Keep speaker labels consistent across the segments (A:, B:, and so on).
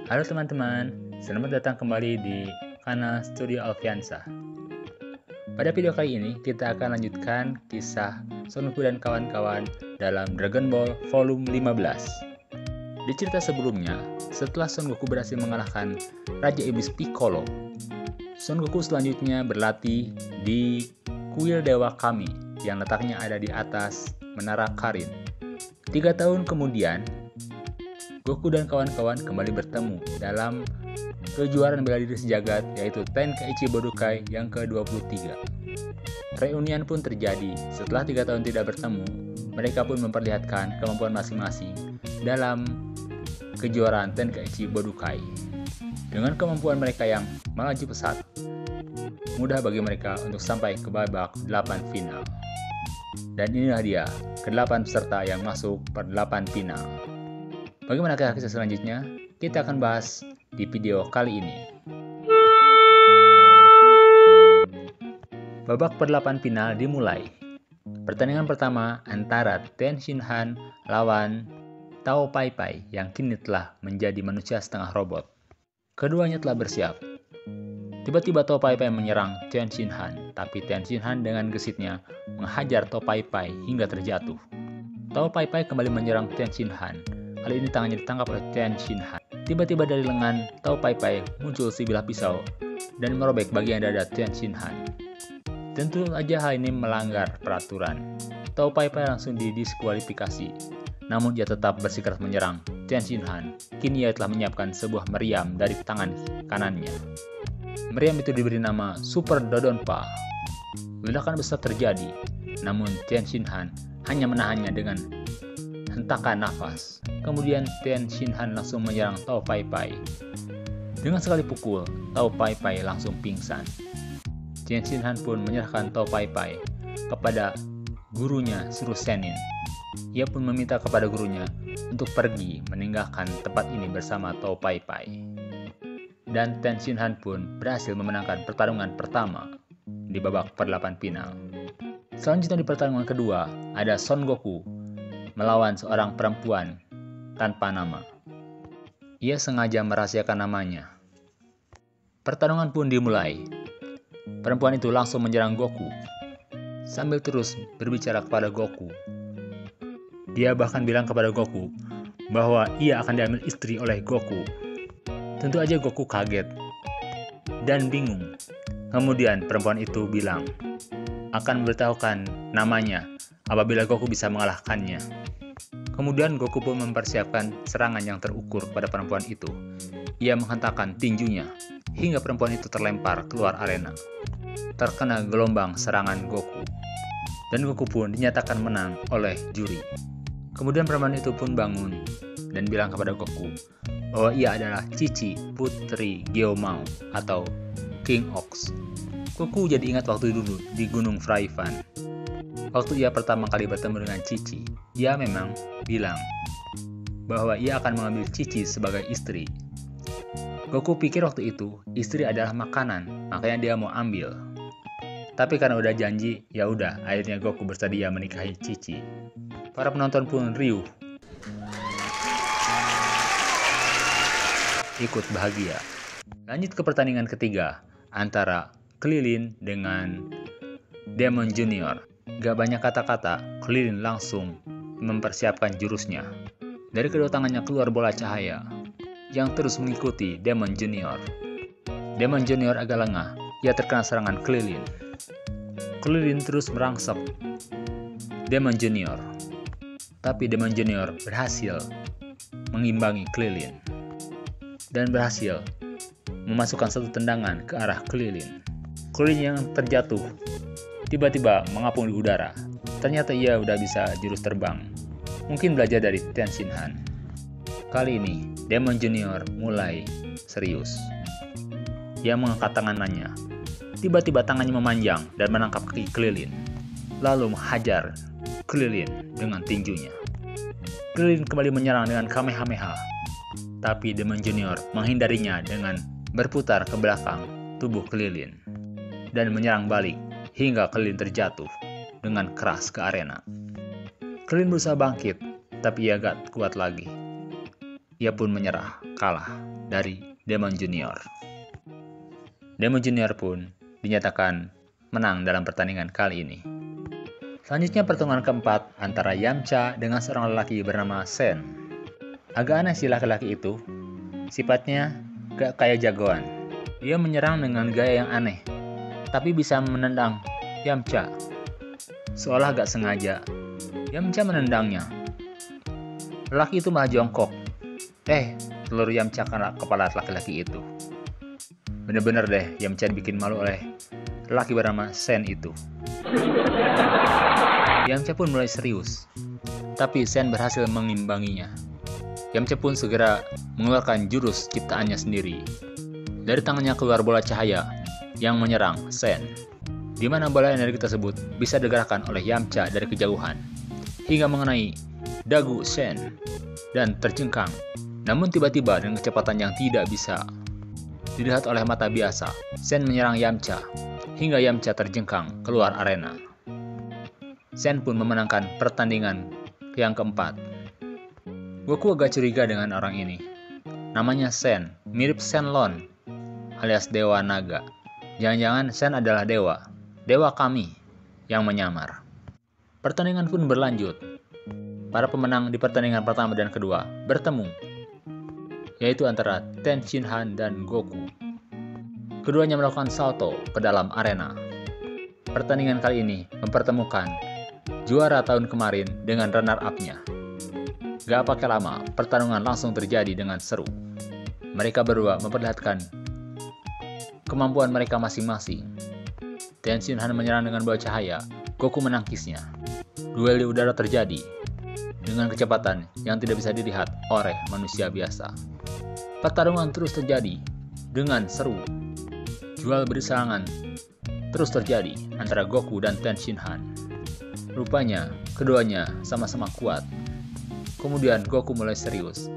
A: Halo teman-teman, selamat datang kembali di kanal Studio Alfiansa. Pada video kali ini, kita akan lanjutkan kisah Son Goku dan kawan-kawan dalam Dragon Ball Volume 15. Di cerita sebelumnya, setelah Son Goku berhasil mengalahkan Raja Iblis Piccolo, Son Goku selanjutnya berlatih di kuil Dewa Kami yang letaknya ada di atas Menara Karin. 3 tahun kemudian, Goku dan kawan-kawan kembali bertemu dalam kejuaraan bela diri sejagat, yaitu Tenkaichi Budokai yang ke-23. Reunian pun terjadi. Setelah 3 tahun tidak bertemu, mereka pun memperlihatkan kemampuan masing-masing dalam kejuaraan Tenkaichi Budokai. Dengan kemampuan mereka yang melaju pesat, mudah bagi mereka untuk sampai ke babak 8 final. Dan inilah dia, ke-8 peserta yang masuk per 8 final. Bagaimana kisah selanjutnya? Kita akan bahas di video kali ini. Babak per-8 final dimulai. Pertandingan pertama antara Ten Shinhan lawan Tao Pai Pai yang kini telah menjadi manusia setengah robot. Keduanya telah bersiap. Tiba-tiba Tao Pai Pai menyerang Ten Shinhan, tapi Ten Shinhan dengan gesitnya menghajar Tao Pai Pai hingga terjatuh. Tao Pai Pai kembali menyerang Ten Shinhan. Kali ini tangannya ditangkap oleh Ten Shinhan. Tiba-tiba dari lengan Tao Pai Pai muncul sebilah pisau dan merobek bagian dada Ten Shinhan. Tentu saja hal ini melanggar peraturan. Tao Pai Pai langsung didiskualifikasi. Namun dia tetap bersikeras menyerang Ten Shinhan. Kini ia telah menyiapkan sebuah meriam dari tangan kanannya. Meriam itu diberi nama Super Dodonpa. Ledakan besar terjadi, namun Ten Shinhan hanya menahannya dengan hentakan nafas. Kemudian Ten Shinhan langsung menyerang Tao Pai Pai. Dengan sekali pukul, Tao Pai Pai langsung pingsan. Ten Shinhan pun menyerahkan Tao Pai Pai kepada gurunya Suruh Senin. Ia pun meminta kepada gurunya untuk pergi meninggalkan tempat ini bersama Tao Pai Pai. Dan Ten Shinhan pun berhasil memenangkan pertarungan pertama di babak per-8 final. Selanjutnya di pertarungan kedua, ada Son Goku melawan seorang perempuan tanpa nama. Ia sengaja merahasiakan namanya. Pertarungan pun dimulai. Perempuan itu langsung menyerang Goku, sambil terus berbicara kepada Goku. Dia bahkan bilang kepada Goku bahwa ia akan diambil istri oleh Goku. Tentu aja Goku kaget dan bingung. Kemudian perempuan itu bilang akan memberitahukan namanya apabila Goku bisa mengalahkannya. Kemudian Goku pun mempersiapkan serangan yang terukur kepada perempuan itu. Ia menghentakkan tinjunya hingga perempuan itu terlempar keluar arena, terkena gelombang serangan Goku. Dan Goku pun dinyatakan menang oleh juri. Kemudian perempuan itu pun bangun dan bilang kepada Goku bahwa ia adalah Cici, putri Gyomao atau King Ox. Goku jadi ingat waktu dulu di Gunung Fraifan. Waktu ia pertama kali bertemu dengan Cici, ia memang bilang bahwa ia akan mengambil Cici sebagai istri. Goku pikir waktu itu istri adalah makanan, makanya dia mau ambil. Tapi karena udah janji, ya udah, akhirnya Goku bersedia menikahi Cici. Para penonton pun riuh, ikut bahagia. Lanjut ke pertandingan ketiga antara Krillin dengan Demon Junior. Gak banyak kata-kata, Krillin langsung mempersiapkan jurusnya. Dari kedua tangannya keluar bola cahaya yang terus mengikuti Demon Junior. Demon Junior agak lengah, ia terkena serangan Krillin. Krillin terus merangsek Demon Junior, tapi Demon Junior berhasil mengimbangi Krillin dan berhasil memasukkan satu tendangan ke arah Krillin. Krillin yang terjatuh tiba-tiba mengapung di udara. Ternyata ia udah bisa jurus terbang. Mungkin belajar dari Ten Shinhan. Kali ini, Demon Junior mulai serius. Ia mengangkat tangannya. Tiba-tiba tangannya memanjang dan menangkap kaki Krillin. Lalu menghajar Krillin dengan tinjunya. Krillin kembali menyerang dengan Kamehameha. Tapi Demon Junior menghindarinya dengan berputar ke belakang tubuh Krillin dan menyerang balik hingga Krillin terjatuh dengan keras ke arena. Krillin berusaha bangkit, tapi ia gak kuat lagi. ia pun menyerah, kalah dari Demon Junior. Demon Junior pun dinyatakan menang dalam pertandingan kali ini. Selanjutnya pertemuan keempat antara Yamcha dengan seorang lelaki bernama Sen. Agak aneh si laki-laki itu, sifatnya gak kayak jagoan. Dia menyerang dengan gaya yang aneh, tapi bisa menendang Yamcha. Seolah gak sengaja, Yamcha menendangnya. Lelaki itu malah jongkok. Telur Yamcha kena kepala laki-laki itu. Bener-bener deh, Yamcha bikin malu oleh lelaki bernama Sen itu. Yamcha pun mulai serius, tapi Sen berhasil mengimbanginya. Yamcha pun segera mengeluarkan jurus ciptaannya sendiri. Dari tangannya keluar bola cahaya yang menyerang Sen, di mana bola energi tersebut bisa digerakkan oleh Yamcha dari kejauhan hingga mengenai dagu Sen dan terjengkang. Namun tiba-tiba dengan kecepatan yang tidak bisa dilihat oleh mata biasa, Sen menyerang Yamcha hingga Yamcha terjengkang keluar arena. Sen pun memenangkan pertandingan yang keempat. Goku agak curiga dengan orang ini. Namanya Sen, mirip Shenlong alias Dewa Naga. Jangan-jangan Sen adalah dewa kami yang menyamar. Pertandingan pun berlanjut. Para pemenang di pertandingan pertama dan kedua bertemu, yaitu antara Ten Shinhan dan Goku. Keduanya melakukan salto ke dalam arena. Pertandingan kali ini mempertemukan juara tahun kemarin dengan runner-up-nya. Gak pakai lama, pertarungan langsung terjadi dengan seru. Mereka berdua memperlihatkan kemampuan mereka masing-masing. Ten Shinhan menyerang dengan bola cahaya, Goku menangkisnya. Duel di udara terjadi dengan kecepatan yang tidak bisa dilihat oleh manusia biasa. Pertarungan terus terjadi dengan seru. Duel berselangan terus terjadi antara Goku dan Ten Shinhan. Rupanya keduanya sama-sama kuat. Kemudian Goku mulai serius.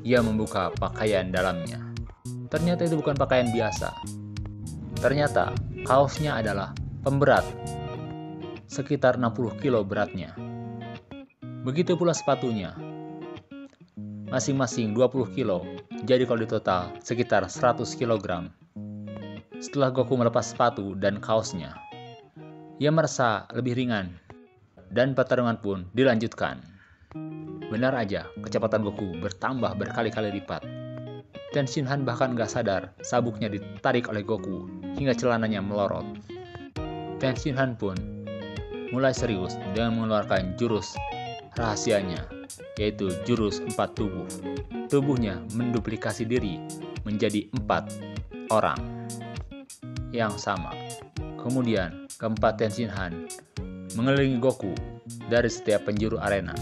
A: Ia membuka pakaian dalamnya. Ternyata itu bukan pakaian biasa. Ternyata kaosnya adalah pemberat, sekitar 60 kilo beratnya. Begitu pula sepatunya, masing-masing 20 kilo, jadi kalau di total sekitar 100 kg. Setelah Goku melepas sepatu dan kaosnya, ia merasa lebih ringan, dan pertarungan pun dilanjutkan. Benar aja, kecepatan Goku bertambah berkali-kali lipat. Ten Shinhan bahkan gak sadar sabuknya ditarik oleh Goku hingga celananya melorot. Ten Shinhan pun mulai serius dengan mengeluarkan jurus rahasianya, yaitu jurus 4 tubuh. Tubuhnya menduplikasi diri menjadi 4 orang yang sama. Kemudian keempat Ten Shinhan mengelilingi Goku dari setiap penjuru arena.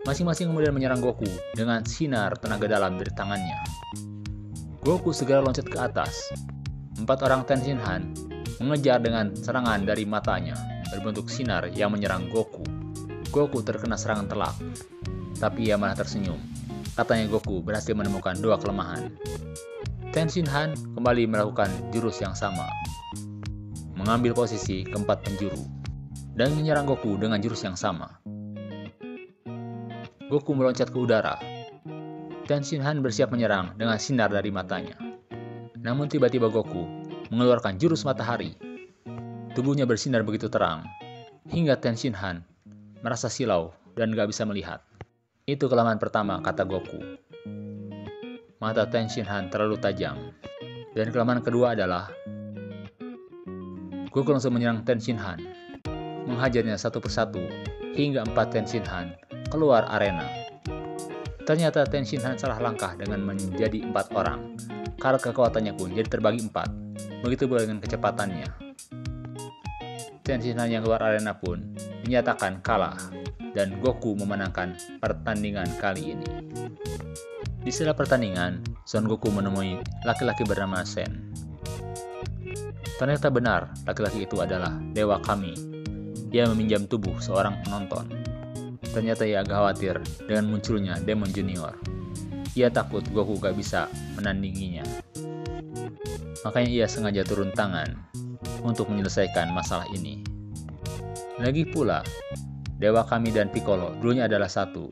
A: Masing-masing kemudian menyerang Goku dengan sinar tenaga dalam dari tangannya. Goku segera loncat ke atas. 4 orang Ten Shinhan mengejar dengan serangan dari matanya berbentuk sinar yang menyerang Goku. Goku terkena serangan telak, tapi ia malah tersenyum. Katanya Goku berhasil menemukan 2 kelemahan. Ten Shinhan kembali melakukan jurus yang sama, mengambil posisi keempat penjuru, dan menyerang Goku dengan jurus yang sama. Goku meloncat ke udara. Ten Shinhan bersiap menyerang dengan sinar dari matanya. Namun tiba-tiba Goku mengeluarkan jurus matahari. Tubuhnya bersinar begitu terang, hingga Ten Shinhan merasa silau dan gak bisa melihat. Itu kelemahan pertama, kata Goku. Mata Ten Shinhan terlalu tajam. Dan kelemahan kedua adalah Goku langsung menyerang Ten Shinhan, menghajarnya satu persatu hingga 4 Ten Shinhan keluar arena. Ternyata Ten Shinhan salah langkah dengan menjadi 4 orang, karena kekuatannya pun jadi terbagi 4. Begitu pula dengan kecepatannya. Ten Shinhan yang keluar arena pun dinyatakan kalah, dan Goku memenangkan pertandingan kali ini. Di sela pertandingan, Son Goku menemui laki-laki bernama Sen. Ternyata benar, laki-laki itu adalah dewa kami. Ia meminjam tubuh seorang penonton. Ternyata ia agak khawatir dengan munculnya Demon Junior. Ia takut Goku gak bisa menandinginya. Makanya ia sengaja turun tangan untuk menyelesaikan masalah ini. Lagi pula, dewa kami dan Piccolo dulunya adalah satu.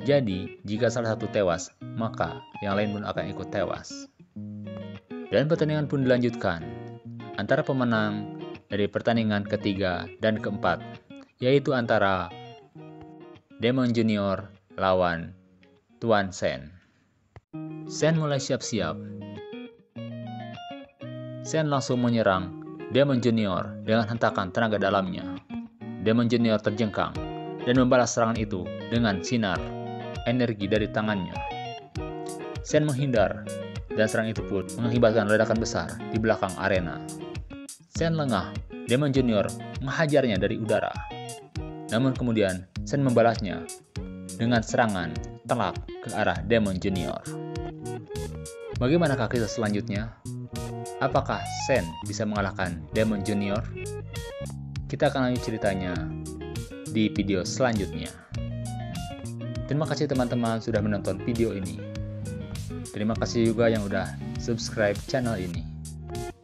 A: Jadi, jika salah satu tewas, maka yang lain pun akan ikut tewas. Dan pertandingan pun dilanjutkan antara pemenang dari pertandingan ketiga dan keempat, yaitu antara Demon Junior lawan Tuan Sen. Sen mulai siap-siap. Sen langsung menyerang Demon Junior dengan hentakan tenaga dalamnya. Demon Junior terjengkang dan membalas serangan itu dengan sinar energi dari tangannya. Sen menghindar dan serangan itu pun mengakibatkan ledakan besar di belakang arena. Sen lengah, Demon Junior menghajarnya dari udara. Namun kemudian Sen membalasnya dengan serangan telak ke arah Demon Junior. Bagaimanakah kisah selanjutnya? Apakah Sen bisa mengalahkan Demon Junior? Kita akan lanjut ceritanya di video selanjutnya. Terima kasih teman-teman sudah menonton video ini. Terima kasih juga yang udah subscribe channel ini.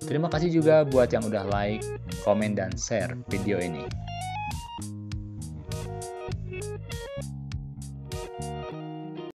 A: Terima kasih juga buat yang udah like, komen, dan share video ini.